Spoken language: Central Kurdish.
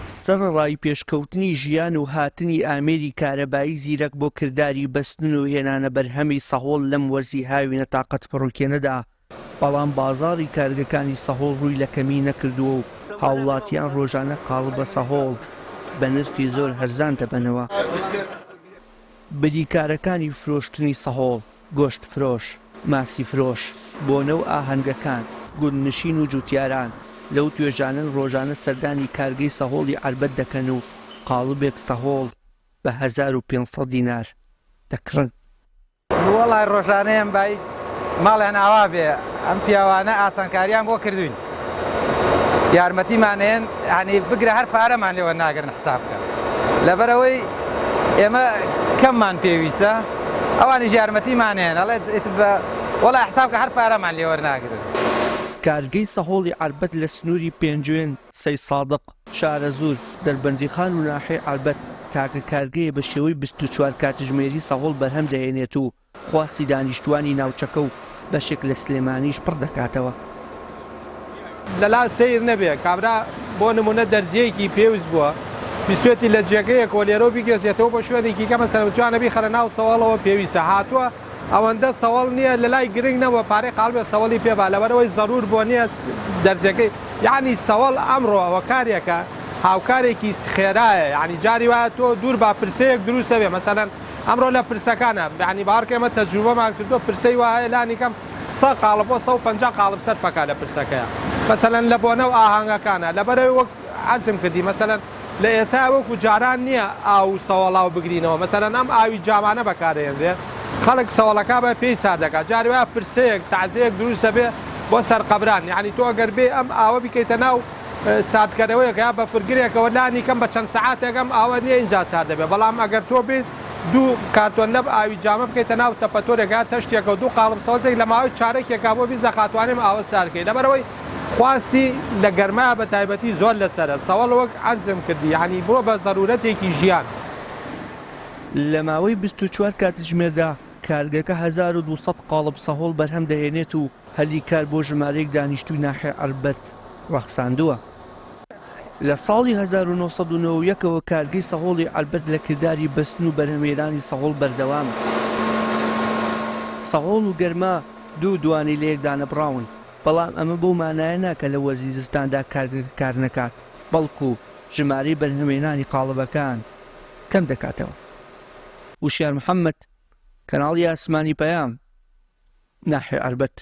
سەرڕای پێشکەوتنی ژیان و هاتنی ئامێری کارەبایی زیرەک بۆ کردداری بەستن و هێنانە بەرهەمی سەهۆڵ لەم وەرزی هاوی نەتاقەت پڕوکێنەدا، بەڵام بازاڕی کارگەکانی سەهۆڵ ڕووی لە کەمی نەکردووە و هاوڵاتیان ڕۆژانە قاڵبە سەهۆڵ بە نرخی زۆر هەرزان دەبنەوە. بریکارەکانی فرۆشتنی سەهۆڵ، گۆشت فرۆش، ماسی فرۆش، بۆنە و ئاهەنگەکان، گوندنشین و جوتیاران لەو توێژانن ڕۆژانە سەردانی کارگەی سەهۆڵی عەربەت دەکەن و قاڵبێک سەهۆڵ بە 1500 دینار دەکڕن. وەڵای ڕۆژانەیەم بای ماڵیان ئاوا بێ ئەم پیاوانە ئاسانکاریان بۆ کردوین، یارمەتیمانێن هەنی بگرە هەر پارەمان لێوە ناگرن حساب بکە، لەبەرەوەی ئێمە کەممان پێویستە ئەوانیش یارمەتیمانێن ئەڵێ وەڵای حسابکە هەر پارەمان لێوە ناگرن. کارگەی سەهۆڵی عەربەت لە سنووری پێنجوێن، سەی سادق، شارە زور، دەربەندیخان و ناحێ عەربەت تاکە کارگەیە بە شێوەی 24 کاتژمێری سەهۆڵ بەرهەم دەهێنێت و خواستی دانیشتوانی ناوچەکە و بەشێک لە سلێمانیش پڕ دەکاتەوە. لەلا سیر نەبێ کابرا بۆ نمونە دەرزیەیەکی پێویست بووە بیستێتی لە جێگەیەک لێرە بیگەزێتەوە بۆ شوێنێکی کەمە سەرچوانەبی خەرە ناو سەواڵەوە پێویستە هاتووە ئەوەندە سەواڵ نییە لە لای گرنگ نەوە پارەی قاڵبێ سەواڵی پێبا لەبەرەوەی زەرور بۆ نییە دەرزەکەی یعنی سەواڵ ئەمڕۆ ئەوە کارێکە هاوکارێکی خێرایە، یعنی جاری وایە تۆ دوور با پرسەیەک دروستە بێ مەسەلەن ئەمڕۆ لە پرسەکانە یعنی باوەڕکە ئێمە تەجروبەمان کردووە پرسەی وایە لانی کەم 100 قاڵب بۆ 150 قاڵب سەرفەکە لە پرسەکەیە مەسەلەن لە بۆنە و ئاهەنگەکانە لەبەرەوەی وەک عەرزم کردی مەسەلەن لە ئێستا وەکو جاران نییە ئاو سەواڵاو بگرینەوە مەسەلەن ئەم ئاوی جامانە بەکارهێنرێ خەڵک سەواڵەکە بە پێی سار دەکات جاری وایە پرسەیەک تەعزیەک دروستە بێ بۆ سەرقەبران یعنی تۆ ئەگەر بێ ئەم ئاوە بکەیتە ناو ساردکەرەوەیەک یا بە فرگرێکەوە لانی کەم بە چەند سەعاتێک ئەم ئاوە نییە اینجا سار دەبێت بەڵام ئەگەر تۆ بێت دوو کارتۆن لەب ئاوی جامە بکەیتە ناو تەپەتۆرێکا تەشتێکە و دوو قاڵب سەوڵێک لە ماوەی چارەکێکا بۆ بیست دەخاتوانێم ئاوە سارکەی لەبەرەوەی خواستی لە گەرمایە بە تایبەتی زۆر لەسەرە سەواڵ وەک عەرزم کردی یعنی بۆ بە ضرورەتێکی ژیان. لە ماوەی 24 کاتژمێردا کارگەکە 1200 قاڵب سەهۆڵ بەرهەم دەهێنێت و هەلی کار بۆ ژمارەیەک دانیشتووی ناحێ عەربەت ڕەخساندووە. لە ساڵی 1990ەوە کارگەی سەهۆڵی عەربەت لە کردداری بەستن و بەرهەمهێنانی سەهۆڵ بەردەوام. سەهۆڵ و گەرما دوو دوانی لە یەکدا نەبڕاون، بەڵام ئەمە بەو مانایە ناکە لە وەرزی زستاندا کارگەکە کار نەکات، بەڵکو ژمارەی بەرهەمهێنانی قاڵبەکان کەم دەکاتەوە. وشیار محەممەد، کەناڵی ئاسمانی پەیام، ناحێ عەربەت.